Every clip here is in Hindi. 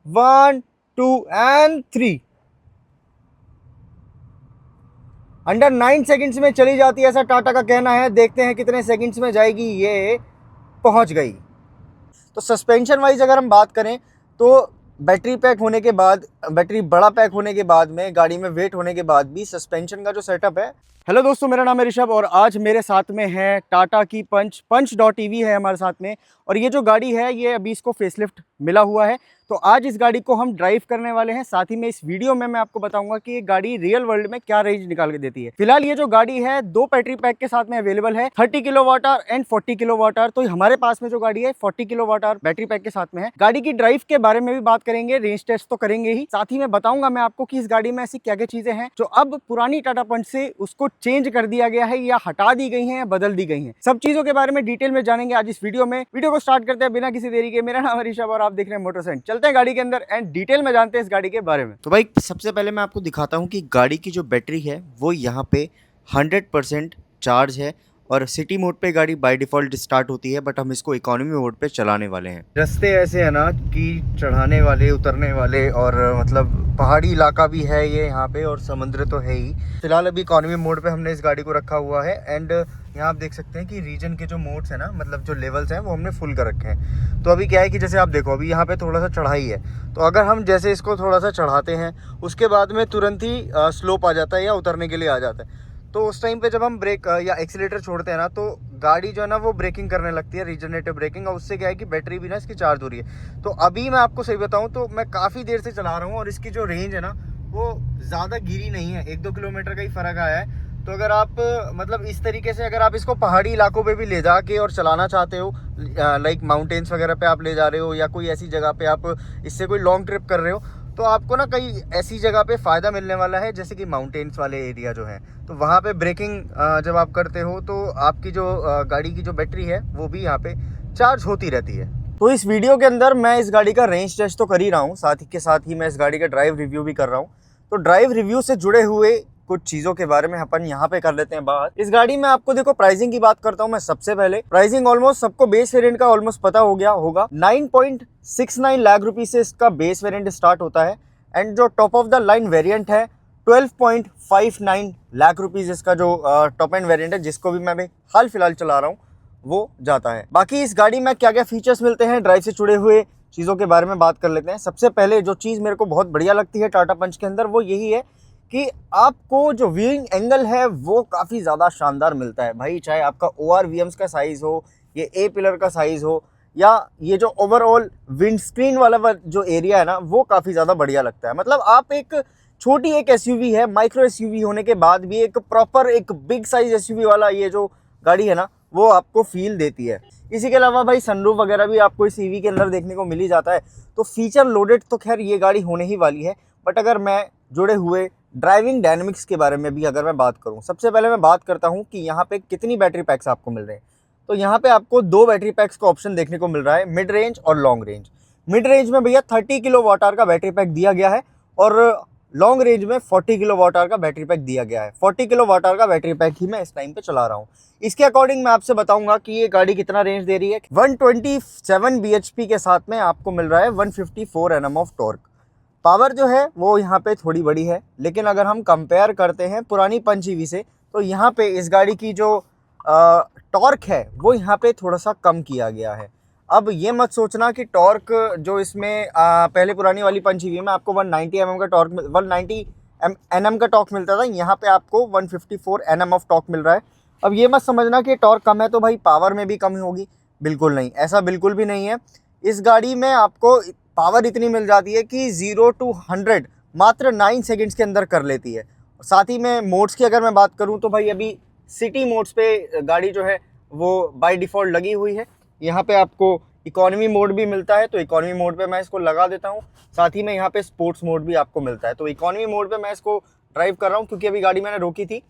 1 2 एंड 3। अंडर 9 सेकंड्स में चली जाती है, ऐसा टाटा का कहना है। देखते हैं कितने सेकंड्स में जाएगी। ये पहुंच गई। तो सस्पेंशन वाइज अगर हम बात करें तो बैटरी पैक होने के बाद, बैटरी बड़ा पैक होने के बाद में, गाड़ी में वेट होने के बाद भी सस्पेंशन का जो सेटअप है। हेलो दोस्तों, मेरा नाम है ऋषभ और आज मेरे साथ में है टाटा की पंच.EV है हमारे साथ में। और ये जो गाड़ी है ये अभी इसको फेसलिफ्ट मिला हुआ है, तो आज इस गाड़ी को हम ड्राइव करने वाले हैं। साथ ही में इस वीडियो में मैं आपको बताऊंगा कि ये गाड़ी रियल वर्ल्ड में क्या रेंज निकाल के देती है। फिलहाल ये जो गाड़ी है 2 बैटरी पैक के साथ में अवेलेबल है, 30 kilowatt hour and 40 kilowatt hour. तो हमारे पास में जो गाड़ी है 40 किलोवाट आवर बैटरी पैक के साथ में है। गाड़ी की ड्राइव के बारे में भी बात करेंगे, रेंज टेस्ट तो करेंगे ही, साथ ही में बताऊंगा मैं आपको कि इस गाड़ी में ऐसी क्या क्या चीजें हैं जो अब पुरानी टाटा पंच से उसको चेंज कर दिया गया है या हटा दी गई है या बदल दी गई है। सब चीजों के बारे में डिटेल में जानेंगे आज इस वीडियो में। वीडियो को स्टार्ट करते हैं बिना किसी देरी के। मेरा नाम है ऋषभ और आप देख रहे हैं मोटर सेंस। चलते हैं गाड़ी के अंदर एंड डिटेल में जानते हैं इस गाड़ी के बारे में। तो भाई सबसे पहले मैं आपको दिखाता हूँ कि गाड़ी की जो बैटरी है वो यहाँ पे 100% चार्ज है और सिटी मोड पे गाड़ी बाय डिफ़ॉल्ट स्टार्ट होती है, बट हम इसको इकोनॉमी मोड पे चलाने वाले हैं। रास्ते ऐसे है ना कि चढ़ाने वाले, उतरने वाले, और मतलब पहाड़ी इलाका भी है ये यहाँ पे और समुद्र तो है ही। फिलहाल अभी इकोनॉमी मोड पे हमने इस गाड़ी को रखा हुआ है एंड यहाँ आप देख सकते हैं कि रीजन के जो मोड्स है ना, मतलब जो लेवल्स हैं वो हमने फुल कर रखे हैं। तो अभी क्या है कि जैसे आप देखो अभी यहाँ पे थोड़ा सा चढ़ाई है, तो अगर हम जैसे इसको थोड़ा सा चढ़ाते हैं उसके बाद में तुरंत ही स्लोप आ जाता है या उतरने के लिए आ जाता है। तो उस टाइम पे जब हम ब्रेक या एक्सीलेटर छोड़ते हैं ना, तो गाड़ी जो है ना वो ब्रेकिंग करने लगती है, रीजनरेटिव ब्रेकिंग। और उससे क्या है कि बैटरी भी ना इसकी चार्ज हो रही है। तो अभी मैं आपको सही बताऊं तो मैं काफ़ी देर से चला रहा हूं और इसकी जो रेंज है ना वो ज़्यादा गिरी नहीं है, 1-2 किलोमीटर का ही फ़र्क आया है। तो अगर आप मतलब इस तरीके से अगर आप इसको पहाड़ी इलाकों पे भी ले जाके और चलाना चाहते हो, लाइक माउंटेन्स वगैरह पे आप ले जा रहे हो या कोई ऐसी जगह पे आप इससे कोई लॉन्ग ट्रिप कर रहे हो, तो आपको ना कई ऐसी जगह पे फ़ायदा मिलने वाला है, जैसे कि माउंटेन्स वाले एरिया जो हैं। तो वहाँ पे ब्रेकिंग जब आप करते हो तो आपकी जो गाड़ी की जो बैटरी है वो भी यहाँ पे चार्ज होती रहती है। तो इस वीडियो के अंदर मैं इस गाड़ी का रेंज टेस्ट तो कर ही रहा हूँ, साथ ही के साथ ही मैं इस गाड़ी का ड्राइव रिव्यू भी कर रहा हूँ। तो ड्राइव रिव्यू से जुड़े हुए कुछ चीज़ों के बारे में अपन यहाँ पे कर लेते हैं बात। इस गाड़ी में आपको देखो प्राइसिंग की बात करता हूँ मैं सबसे पहले। प्राइसिंग ऑलमोस्ट सबको बेस वेरिएंट का ऑलमोस्ट पता हो गया होगा। 9.69 लाख रुपीज से इसका बेस वेरिएंट स्टार्ट होता है एंड जो top of the line variant है 12.59 लाख रुपीज इसका जो टॉप एंड वेरिएंट है, जिसको भी मैं हाल फिलहाल चला रहा हूँ वो जाता है। बाकी इस गाड़ी में क्या क्या फीचर्स मिलते हैं, ड्राइव से जुड़े हुए चीज़ों के बारे में बात कर लेते हैं। सबसे पहले जो चीज़ मेरे को बहुत बढ़िया लगती है टाटा पंच के अंदर वो यही है कि आपको जो व्यूइंग एंगल है वो काफ़ी ज़्यादा शानदार मिलता है भाई। चाहे आपका ORVMs का साइज़ हो, ये A पिलर का साइज़ हो, या ये जो ओवरऑल विंड स्क्रीन वाला जो एरिया है ना वो काफ़ी ज़्यादा बढ़िया लगता है। मतलब आप एक छोटी एक SUV है, माइक्रो SUV होने के बाद भी एक प्रॉपर एक बिग साइज SUV वाला ये जो गाड़ी है ना वो आपको फील देती है। इसी के अलावा भाई सनरूफ वगैरह भी आपको इस EV के अंदर देखने को मिल ही जाता है। तो फीचर लोडेड तो खैर ये गाड़ी होने ही वाली है, बट अगर मैं जुड़े हुए ड्राइविंग डायनेमिक्स के बारे में भी अगर मैं बात करूं, सबसे पहले मैं बात करता हूं कि यहाँ पे कितनी बैटरी पैक्स आपको मिल रहे हैं। तो यहाँ पे आपको 2 बैटरी पैक्स का ऑप्शन देखने को मिल रहा है, मिड रेंज और लॉन्ग रेंज। मिड रेंज में भैया 30 किलोवाट आवर का बैटरी पैक दिया गया है और लॉन्ग रेंज में 40 किलोवाट आवर का बैटरी पैक दिया गया है। 40 किलोवाट आवर का बैटरी पैक ही मैं इस टाइम पे चला रहा हूँ। इसके अकॉर्डिंग मैं आपसे बताऊंगा कि ये गाड़ी कितना रेंज दे रही है। 127 bhp के साथ में आपको मिल रहा है 154 Nm ऑफ टॉर्क। पावर जो है वो यहाँ पे थोड़ी बड़ी है, लेकिन अगर हम कंपेयर करते हैं पुरानी पंच EV से तो यहाँ पे इस गाड़ी की जो टॉर्क है वो यहाँ पे थोड़ा सा कम किया गया है। अब ये मत सोचना कि टॉर्क जो इसमें पहले पुरानी वाली पंच EV में आपको 190 mm का टॉर्क 190 Nm का टॉर्क मिलता था, यहाँ पे आपको 154 Nm ऑफ टॉर्क मिल रहा है। अब ये मत समझना कि टॉर्क कम है तो भाई पावर में भी कमी होगी, बिल्कुल नहीं, ऐसा बिल्कुल भी नहीं है। इस गाड़ी में आपको पावर इतनी मिल जाती है कि 0 to 100 मात्र 9 सेकंड्स के अंदर कर लेती है। साथ ही में मोड्स की अगर मैं बात करूं तो भाई अभी सिटी मोड्स पे गाड़ी जो है वो बाय डिफ़ॉल्ट लगी हुई है। यहाँ पे आपको इकोनॉमी मोड भी मिलता है, तो इकोनॉमी मोड पे मैं इसको लगा देता हूँ। साथ ही में यहाँ पे स्पोर्ट्स मोड भी आपको मिलता है, तो इकोनॉमी मोड पे मैं इसको ड्राइव कर रहा हूँ क्योंकि अभी गाड़ी मैंने रोकी थी।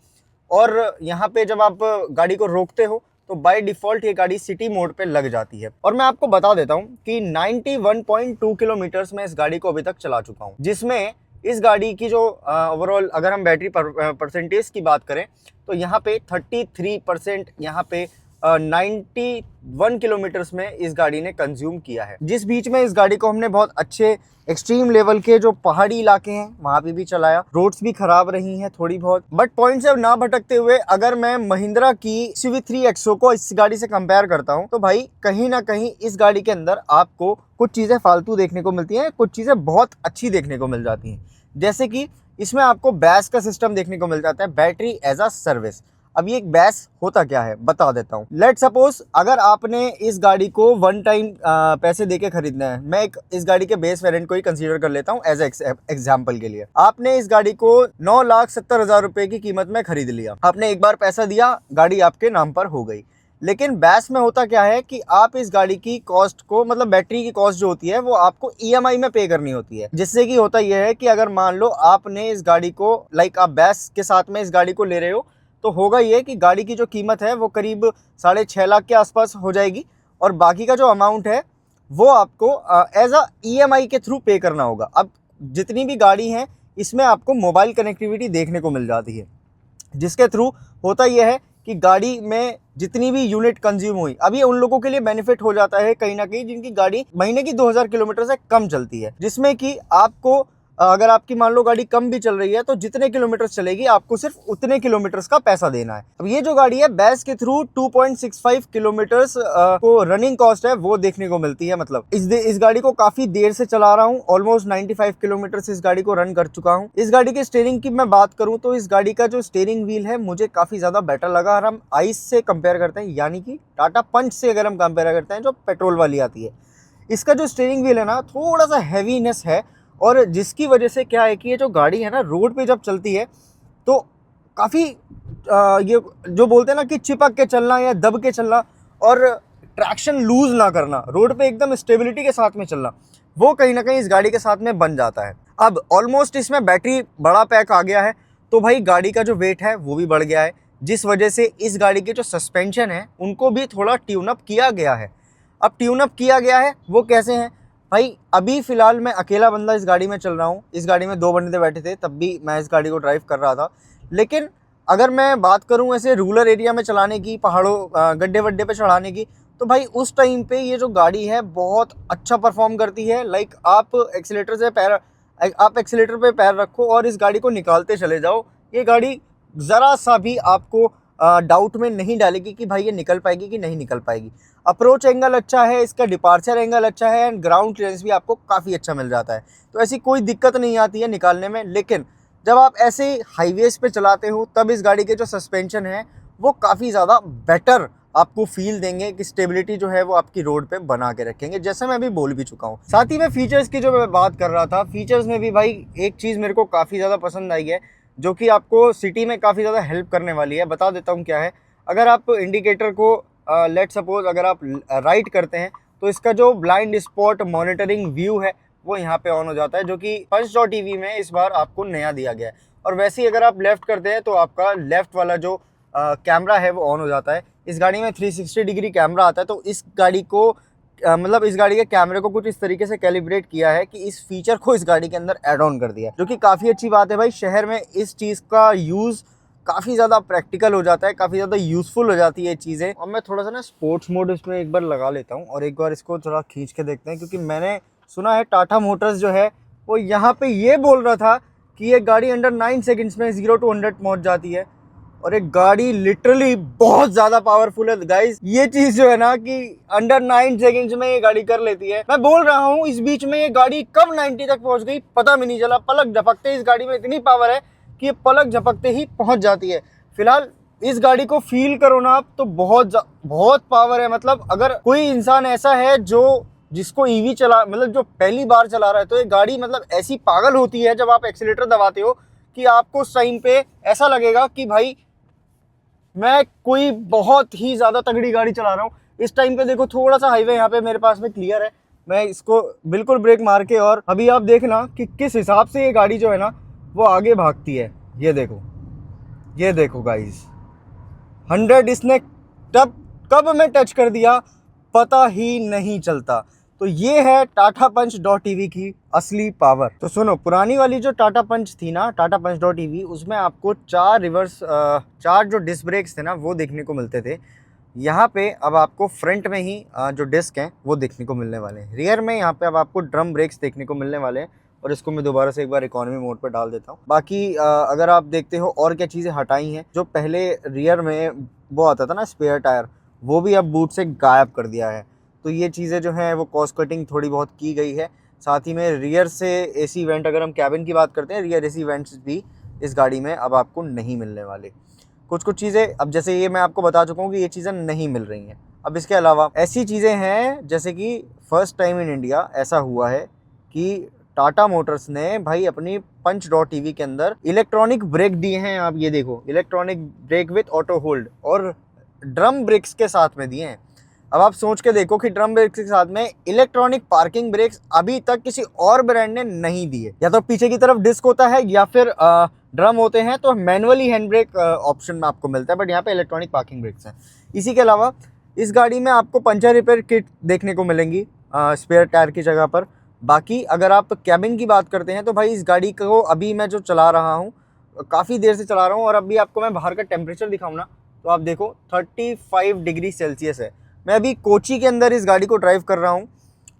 और यहाँ पे जब आप गाड़ी को रोकते हो तो बाय डिफ़ॉल्ट ये गाड़ी सिटी मोड पे लग जाती है। और मैं आपको बता देता हूँ कि 91.2 किलोमीटर्स में इस गाड़ी को अभी तक चला चुका हूँ, जिसमें इस गाड़ी की जो ओवरऑल अगर हम बैटरी परसेंटेज की बात करें तो यहाँ पे 33% यहाँ पे 91 किलोमीटर्स में इस गाड़ी ने कंज्यूम किया है। जिस बीच में इस गाड़ी को हमने बहुत अच्छे एक्सट्रीम लेवल के जो पहाड़ी इलाके हैं वहां पे भी चलाया, रोड्स भी खराब रही हैं थोड़ी बहुत, बट पॉइंट से ना भटकते हुए अगर मैं महिंद्रा की CV3 एक्सो को इस गाड़ी से कंपेयर करता हूं तो भाई कहीं ना कहीं इस गाड़ी के अंदर आपको कुछ चीजें फालतू देखने को मिलती हैं, कुछ चीजें बहुत अच्छी देखने को मिल जाती हैं। जैसे कि इसमें आपको बैस का सिस्टम देखने को मिल जाता है, बैटरी एज अ सर्विस। अब ये एक बैस होता क्या है बता देता हूँ। लेट सपोज अगर आपने इस गाड़ी को वन टाइम पैसे देके खरीदना है, मैं इस गाड़ी के बेस वेरिएंट को ही कंसीडर कर लेता हूँ एज एग्जांपल के लिए। आपने इस गाड़ी को 9,70,000 रुपए की कीमत में खरीद लिया, आपने एक बार पैसा दिया, गाड़ी आपके नाम पर हो गई। लेकिन बैस में होता क्या है कि आप इस गाड़ी की कॉस्ट को, मतलब बैटरी की कॉस्ट जो होती है वो आपको EMI में पे करनी होती है। जिससे कि होता यह है कि अगर मान लो आपने इस गाड़ी को आप बैस के साथ में इस गाड़ी को ले रहे हो तो होगा ये कि गाड़ी की जो कीमत है वो करीब 6.5 लाख के आसपास हो जाएगी और बाकी का जो अमाउंट है वो आपको एज अ EMI के थ्रू पे करना होगा। अब जितनी भी गाड़ी हैं इसमें आपको मोबाइल कनेक्टिविटी देखने को मिल जाती है, जिसके थ्रू होता यह है कि गाड़ी में जितनी भी यूनिट कंज्यूम हुई, अब ये उन लोगों के लिए बेनिफिट हो जाता है कहीं ना कहीं जिनकी गाड़ी महीने की 2000 किलोमीटर से कम चलती है, जिसमें कि आपको अगर आपकी मान लो गाड़ी कम भी चल रही है तो जितने किलोमीटर चलेगी आपको सिर्फ उतने किलोमीटर्स का पैसा देना है। अब ये जो गाड़ी है बैस के थ्रू 2.65 किलोमीटर्स को रनिंग कॉस्ट है वो देखने को मिलती है। मतलब इस गाड़ी को काफी देर से चला रहा हूँ, ऑलमोस्ट 95 किलोमीटर इस गाड़ी को रन कर चुका हूँ। इस गाड़ी के स्टीयरिंग की मैं बात करूँ तो इस गाड़ी का जो स्टीयरिंग व्हील है मुझे काफी ज्यादा बेटर लगा। अगर हम आइस से कंपेयर करते हैं यानी कि टाटा पंच से अगर हम कंपेयर करते हैं जो पेट्रोल वाली आती है, इसका जो स्टीयरिंग व्हील है ना थोड़ा सा हैवीनेस है और जिसकी वजह से क्या है कि ये जो गाड़ी है ना रोड पे जब चलती है तो काफ़ी ये जो बोलते हैं ना कि चिपक के चलना या दब के चलना और ट्रैक्शन लूज ना करना, रोड पे एकदम स्टेबिलिटी के साथ में चलना, वो कहीं ना कहीं इस गाड़ी के साथ में बन जाता है। अब ऑलमोस्ट इसमें बैटरी बड़ा पैक आ गया है तो भाई गाड़ी का जो वेट है वो भी बढ़ गया है, जिस वजह से इस गाड़ी के जो सस्पेंशन है उनको भी थोड़ा ट्यूनअप किया गया है। अब ट्यूनअप किया गया है वो कैसे हैं भाई, अभी फिलहाल मैं अकेला बंदा इस गाड़ी में चल रहा हूँ, इस गाड़ी में 2 बंदे बैठे थे तब भी मैं इस गाड़ी को ड्राइव कर रहा था। लेकिन अगर मैं बात करूँ ऐसे रूरल एरिया में चलाने की, पहाड़ों गड्ढे वड्ढे पे चढ़ाने की, तो भाई उस टाइम पे ये जो गाड़ी है बहुत अच्छा परफॉर्म करती है। लाइक आप एक्सीलेटर पे पैर रखो और इस गाड़ी को निकालते चले जाओ, ये गाड़ी ज़रा सा भी आपको डाउट में नहीं डालेगी कि भाई ये निकल पाएगी कि नहीं निकल पाएगी। अप्रोच एंगल अच्छा है, इसका डिपार्चर एंगल अच्छा है एंड ग्राउंड क्लियरेंस भी आपको काफ़ी अच्छा मिल जाता है, तो ऐसी कोई दिक्कत नहीं आती है निकालने में। लेकिन जब आप ऐसे हाईवेज पे चलाते हो तब इस गाड़ी के जो सस्पेंशन है वो काफ़ी ज़्यादा बेटर आपको फील देंगे कि स्टेबिलिटी जो है वो आपकी रोड पे बना के रखेंगे, जैसे मैं अभी बोल भी चुका हूँ। साथ ही में फीचर्स की जो मैं बात कर रहा था, फीचर्स में भी भाई एक चीज़ मेरे को काफ़ी ज़्यादा पसंद आई है जो कि आपको सिटी में काफ़ी ज़्यादा हेल्प करने वाली है। बता देता हूँ क्या है। अगर आप इंडिकेटर को लेट सपोज अगर आप राइट करते हैं तो इसका जो ब्लाइंड स्पॉट मॉनिटरिंग व्यू है वो यहाँ पे ऑन हो जाता है, जो कि punch.tv में इस बार आपको नया दिया गया है। और वैसे ही अगर आप लेफ्ट करते हैं तो आपका लेफ्ट वाला जो कैमरा है वो ऑन हो जाता है। इस गाड़ी में 360 डिग्री कैमरा आता है, तो इस गाड़ी को मतलब इस गाड़ी के कैमरे को कुछ इस तरीके से कैलिब्रेट किया है कि इस फीचर को इस गाड़ी के अंदर ऐड ऑन कर दिया है, जो कि काफ़ी अच्छी बात है भाई। शहर में इस चीज़ का यूज़ काफ़ी ज़्यादा प्रैक्टिकल हो जाता है, काफ़ी ज़्यादा यूज़फुल हो जाती है ये चीज़ें। और मैं थोड़ा सा ना स्पोर्ट्स मोड इसमें एक बार लगा लेता हूँ और एक बार इसको थोड़ा खींच के देखते हैं, क्योंकि मैंने सुना है टाटा मोटर्स जो है वो यहाँ पे ये बोल रहा था कि ये गाड़ी अंडर 9 सेकेंड्स में 0 to 100 पहुँच जाती है। और एक गाड़ी लिटरली बहुत ज़्यादा पावरफुल है गाइस। ये चीज़ जो है ना कि अंडर 9 सेकेंड्स में ये गाड़ी कर लेती है। मैं बोल रहा हूँ इस बीच में ये गाड़ी कब 90 तक पहुँच गई पता भी नहीं चला। पलक झपकते इस गाड़ी में इतनी पावर है कि ये पलक झपकते ही पहुँच जाती है। फिलहाल इस गाड़ी को फील करो ना आप तो बहुत पावर है। मतलब अगर कोई इंसान ऐसा है जिसको ईवी चला, मतलब जो पहली बार चला रहा है, तो ये गाड़ी मतलब ऐसी पागल होती है जब आप एक्सीलेटर दबाते हो कि आपको उस टाइम पे ऐसा लगेगा कि भाई मैं कोई बहुत ही ज़्यादा तगड़ी गाड़ी चला रहा हूँ। इस टाइम पे देखो थोड़ा सा हाईवे यहाँ पे मेरे पास में क्लियर है, मैं इसको बिल्कुल ब्रेक मार के, और अभी आप देखना कि किस हिसाब से ये गाड़ी जो है ना वो आगे भागती है। ये देखो गाइस, 100 इसने कब मैं टच कर दिया पता ही नहीं चलता। तो ये है टाटा पंच.tv की असली पावर। तो सुनो, पुरानी वाली जो टाटा पंच थी ना, टाटा पंच.tv, उसमें आपको 4 जो डिस्क ब्रेक्स थे ना वो देखने को मिलते थे। यहाँ पे अब आपको फ्रंट में ही जो डिस्क हैं वो देखने को मिलने वाले हैं। रियर में यहाँ पे अब आपको ड्रम ब्रेक्स देखने को मिलने वाले हैं, और इसको मैं दोबारा से एक बार इकोनॉमी मोड पर डाल देता हूँ। बाकी अगर आप देखते हो और क्या चीज़ें हटाई हैं, जो पहले रियर में वो आता था ना स्पेयर टायर, वो भी अब बूट से गायब कर दिया है। तो ये चीज़ें जो हैं वो कॉस्ट कटिंग थोड़ी बहुत की गई है। साथ ही में रियर से एसी वेंट, अगर हम कैबिन की बात करते हैं, रियर एसी वेंट्स भी इस गाड़ी में अब आपको नहीं मिलने वाले। कुछ कुछ चीज़ें अब जैसे ये मैं आपको बता चुका हूँ कि ये चीज़ें नहीं मिल रही हैं। अब इसके अलावा ऐसी चीज़ें हैं जैसे कि फर्स्ट टाइम इन इंडिया ऐसा हुआ है कि टाटा मोटर्स ने भाई अपनी पंच डॉट टीवी के अंदर इलेक्ट्रॉनिक ब्रेक दिए हैं। आप ये देखो, electronic brake with auto hold, और ड्रम ब्रेक्स के साथ में दिए हैं। अब आप सोच के देखो कि ड्रम ब्रेक्स के साथ में इलेक्ट्रॉनिक पार्किंग ब्रेक्स अभी तक किसी और ब्रांड ने नहीं दिए। या तो पीछे की तरफ डिस्क होता है या फिर ड्रम होते हैं तो मैनुअली हैंड ब्रेक ऑप्शन में आपको मिलता है, बट यहाँ पे इलेक्ट्रॉनिक पार्किंग ब्रेक्स हैं। इसी के अलावा इस गाड़ी में आपको पंचर रिपेयर किट देखने को मिलेंगी स्पेयर टायर की जगह पर। बाकी अगर आप कैबिन की बात करते हैं तो भाई इस गाड़ी को अभी मैं जो चला रहा हूँ, काफ़ी देर से चला रहा हूँ, और अभी आपको मैं बाहर का टेम्परेचर दिखाऊँ ना, तो आप देखो 35 डिग्री सेल्सियस है। मैं अभी कोची के अंदर इस गाड़ी को ड्राइव कर रहा हूँ,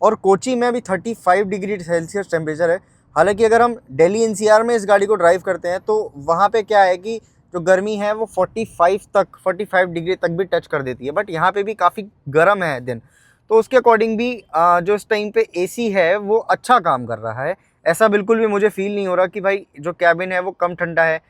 और कोची में अभी 35 डिग्री सेल्सियस टेम्परेचर है। हालांकि अगर हम दिल्ली एनसीआर में इस गाड़ी को ड्राइव करते हैं तो वहाँ पे क्या है कि जो गर्मी है वो 45 डिग्री तक भी टच कर देती है, बट यहाँ पे भी काफ़ी गर्म है दिन। तो उसके अकॉर्डिंग भी जो इस टाइम पे एसी है वो अच्छा काम कर रहा है। ऐसा बिल्कुल भी मुझे फील नहीं हो रहा कि भाई जो कैबिन है वो कम ठंडा है।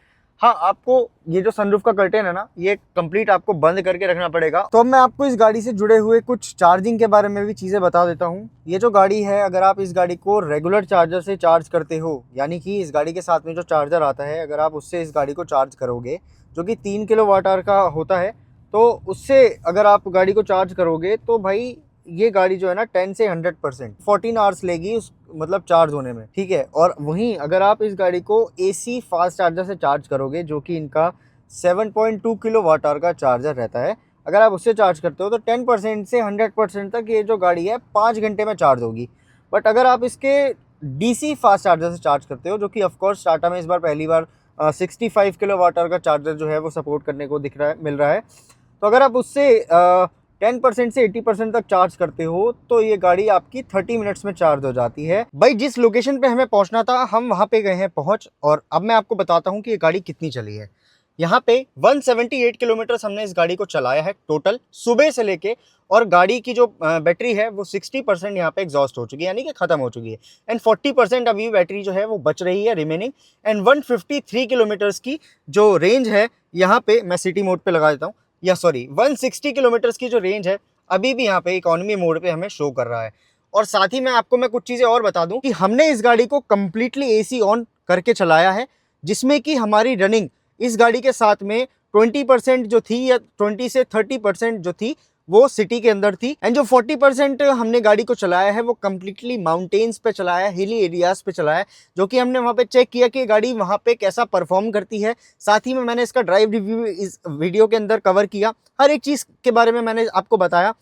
हाँ, आपको ये जो सनरूफ का कर्टेन है ना, ये कंप्लीट आपको बंद करके रखना पड़ेगा। तो अब मैं आपको इस गाड़ी से जुड़े हुए कुछ चार्जिंग के बारे में भी चीज़ें बता देता हूँ। ये जो गाड़ी है, अगर आप इस गाड़ी को रेगुलर चार्जर से चार्ज करते हो, यानी कि इस गाड़ी के साथ में जो चार्जर आता है, अगर आप उससे इस गाड़ी को चार्ज करोगे, जो कि 3 किलोवाट आवर का होता है, तो उससे अगर आप गाड़ी को चार्ज करोगे तो भाई ये गाड़ी जो है ना 10 से 100% 14 आवर्स लेगी उस मतलब चार्ज होने में, ठीक है। और वहीं अगर आप इस गाड़ी को एसी फास्ट चार्जर से चार्ज करोगे, जो कि इनका 7.2 किलोवाट आवर का चार्जर रहता है, अगर आप उससे चार्ज करते हो तो 10% से 100% तक ये जो गाड़ी है 5 घंटे में चार्ज होगी। बट अगर आप इसके डीसी फास्ट चार्जर से चार्ज करते हो, जो कि ऑफकोर्स टाटा में इस बार पहली बार 65 किलोवाट आवर का चार्जर जो है वो सपोर्ट करने को मिल रहा है, तो अगर आप उससे 10% से 80% तक चार्ज करते हो तो ये गाड़ी आपकी 30 मिनट्स में चार्ज हो जाती है। भाई जिस लोकेशन पे हमें पहुंचना था हम वहां पे गए हैं पहुंच, और अब मैं आपको बताता हूं कि ये गाड़ी कितनी चली है। यहाँ पे 178 किलोमीटर हमने इस गाड़ी को चलाया है टोटल सुबह से लेके, और गाड़ी की जो बैटरी है वो 60% यहाँ पे एग्जॉस्ट हो चुकी है, यानी कि खत्म हो चुकी है, एंड 40% अभी बैटरी जो है वो बच रही है रिमेनिंग। एंड 153 किलोमीटर्स की जो रेंज है, यहाँ पे मैं सिटी मोड पे लगा देता हूँ, या सॉरी 160 किलोमीटर्स की जो रेंज है अभी भी यहाँ पे इकोनॉमी मोड पे हमें शो कर रहा है। और साथ ही में आपको मैं कुछ चीज़ें और बता दूं कि हमने इस गाड़ी को कम्प्लीटली एसी ऑन करके चलाया है, जिसमें कि हमारी रनिंग इस गाड़ी के साथ में 20% जो थी, या 20 से 30% जो थी वो सिटी के अंदर थी, एंड जो 40% हमने गाड़ी को चलाया है वो कम्प्लीटली माउंटेन्स पे चलाया है, हिली एरियाज पे चलाया है, जो कि हमने वहाँ पे चेक किया कि गाड़ी वहाँ पे कैसा परफॉर्म करती है। साथ ही में मैंने इसका ड्राइव रिव्यू इस वीडियो के अंदर कवर किया, हर एक चीज़ के बारे में मैंने आपको बताया।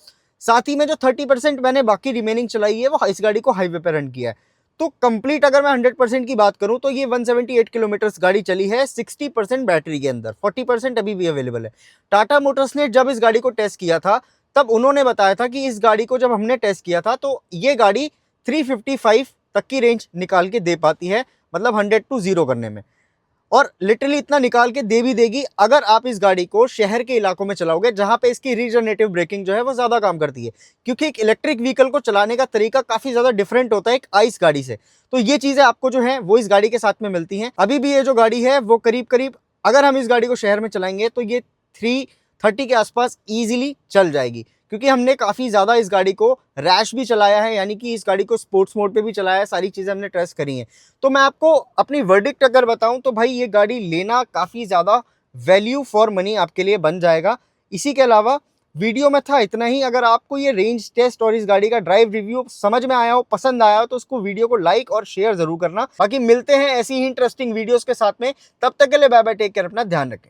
साथ ही में जो 30% मैंने बाकी रिमेनिंग चलाई है वो इस गाड़ी को हाईवे पर रन किया है। तो कंप्लीट अगर मैं 100% की बात करूं तो ये 178 किलोमीटर्स गाड़ी चली है 60% बैटरी के अंदर, 40% अभी भी अवेलेबल है। टाटा मोटर्स ने जब इस गाड़ी को टेस्ट किया था तब उन्होंने बताया था कि इस गाड़ी को जब हमने टेस्ट किया था तो ये गाड़ी 355 तक की रेंज निकाल के दे पाती है, मतलब 100 to 0 करने में, और लिटरली इतना निकाल के दे भी देगी अगर आप इस गाड़ी को शहर के इलाकों में चलाओगे जहां पे इसकी रीजनरेटिव ब्रेकिंग जो है वो ज़्यादा काम करती है, क्योंकि एक इलेक्ट्रिक व्हीकल को चलाने का तरीका काफ़ी ज़्यादा डिफरेंट होता है एक आइस गाड़ी से। तो ये चीज़ें आपको जो है वो इस गाड़ी के साथ में मिलती हैं। अभी भी ये जो गाड़ी है वो करीब करीब अगर हम इस गाड़ी को शहर में चलाएंगे तो ये 330 के आसपास ईजिली चल जाएगी, क्योंकि हमने काफ़ी ज़्यादा इस गाड़ी को रैश भी चलाया है, यानी कि इस गाड़ी को स्पोर्ट्स मोड पे भी चलाया है, सारी चीज़ें हमने टेस्ट करी हैं। तो मैं आपको अपनी वर्डिक्ट अगर बताऊं तो भाई ये गाड़ी लेना काफ़ी ज़्यादा वैल्यू फॉर मनी आपके लिए बन जाएगा। इसी के अलावा वीडियो में था इतना ही। अगर आपको ये रेंज टेस्ट और इस गाड़ी का ड्राइव रिव्यू समझ में आया हो, पसंद आया हो, तो उसको वीडियो को लाइक और शेयर ज़रूर करना। बाकी मिलते हैं ऐसी ही इंटरेस्टिंग वीडियोज़ के साथ में, तब तक के लिए बाय बाय, टेक केयर, अपना ध्यान रखें।